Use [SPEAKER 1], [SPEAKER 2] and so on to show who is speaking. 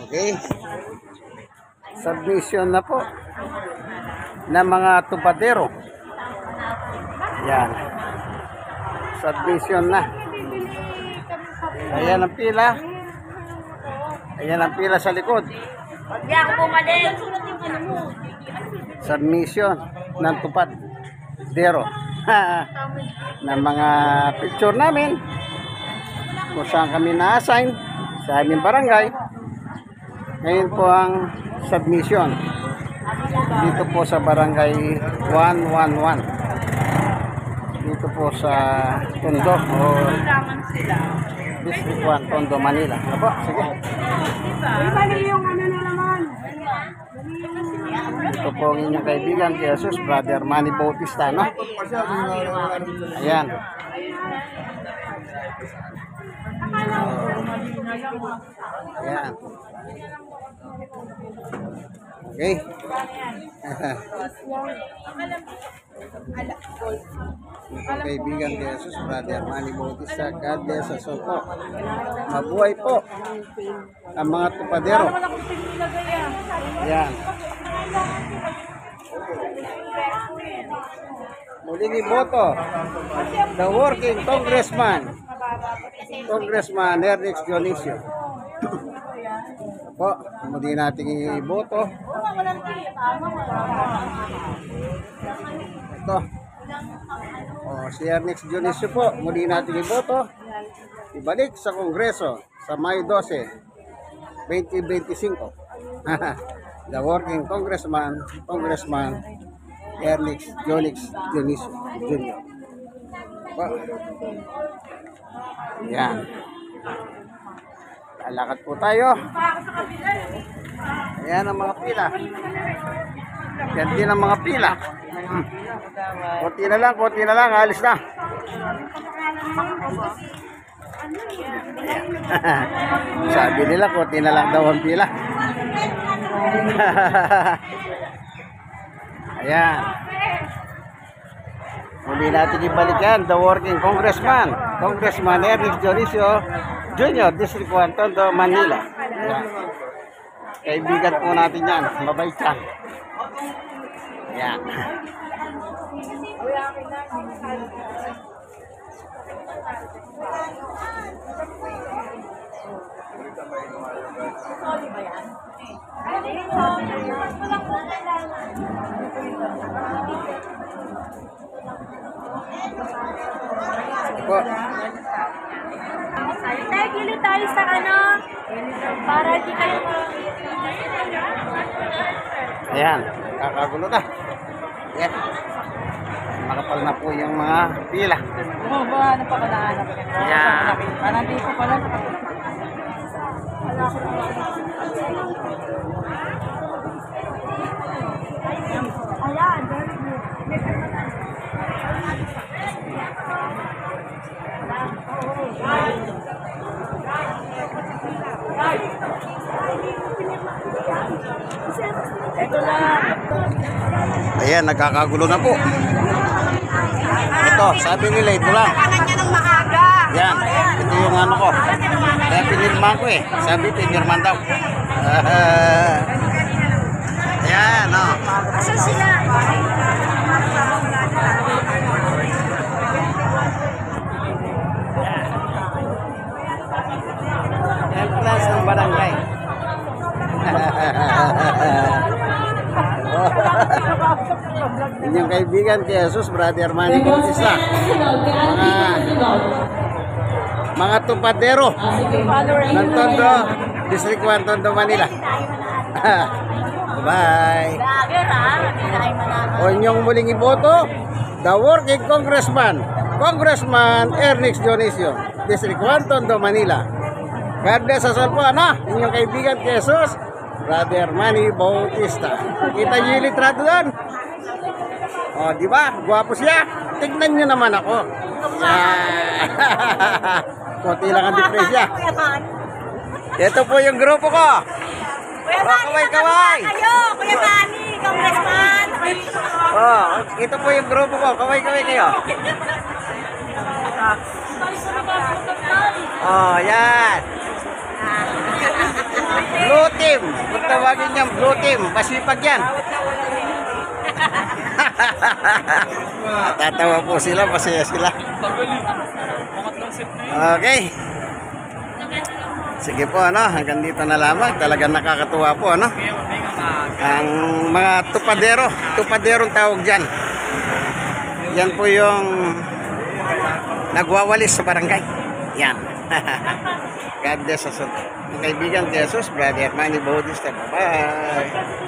[SPEAKER 1] Okay. Submission na po ng mga tupadero. Yan. Submission na. Ayan ang pila. Ayan ang pila sa likod. Submission ng tupadero. Ng mga picture namin kung saan kami na-assign sa aming barangay. Ngayon po ang submission dito po sa barangay 111 dito po sa Tondo o District 1 Tondo, Manila. Apo, sige. Ito po ang inyong kaibigan kay Jesus, Brother Manny Bautista, no? Ayan. Ayan. Okay. Ito kaibigan kay Jesus, Brother Manny Bautista. God bless us all po. Mabuhay po ang mga tupadero. Ayan. Muling iboto the working Congressman Ernix Dionisio. Po, muli nating iboto. Ito. Si Ernix Dionisio po, muli nating iboto. Ibalik sa Kongreso sa Mayo 12, 2025. The working Congressman Ernix Dionisio Jr. Po. Yan. Lalakad po tayo. Ayan ang mga pila. Yan din ang mga pila. Konti na lang, alis na. Sabi nila, konti na lang daw ang pila. Ayan. Muli natin ibalik yan, the working Congressman Ernix Dionisio Jr., District 1, Tondo, Manila. Ayan. Kaibigan po natin yan, mabait yan. Ayan. Po.
[SPEAKER 2] Tayo gilid tayo sa para di kayo
[SPEAKER 1] Ayan, kakagulo na. Ayan. Makapal na po yung mga pila.
[SPEAKER 2] Oo, ba ano pa ba nahanap?
[SPEAKER 1] Ayan.
[SPEAKER 2] Nandito pala. Ayan, very good. Ito lang.
[SPEAKER 1] Ayan, nagkakagulo na po. Ito, sabi nila ito lang. Yan, ito yung ano ko. Kaya pinirman ko eh. Sabi pinirman daw. Ayan, o.
[SPEAKER 2] Asan sila?
[SPEAKER 1] Entrance ng barangay. Inyong kaibigan kay Jesus, Brother Manny Bautista. Mga tupadero ng Tondo, District 1, Tondo, Manila. Bye. O inyong muling iboto, the working Congressman Ernix Dionisio, District 1, Tondo, Manila. God bless us all po, ano? Inyong kaibigan kay Jesus, Brother Manny Bautista. Kita niyo yung litrato doon? O, di ba? Gwapo siya. Tignan niyo naman ako. Konti lang ang depresya. Ito po yung grupo ko. Kaway-kaway.
[SPEAKER 2] Kuya Manny, Congressman.
[SPEAKER 1] Ito po yung grupo ko. Kaway-kaway kayo. Yan. Luti team. Kung tawagin niyang blue team, masipag yan. Tatawa po sila, masaya sila. Okay. Sige po, ano, hanggang dito na lamang. Talagang nakakatuwa po, ano. Ang mga tupaderong tawag dyan. Yan po yung nagwawalis sa barangay. Yan. God bless us all. Mga kaibigan, Jesus, Brother Manny Bautista. Bye-bye.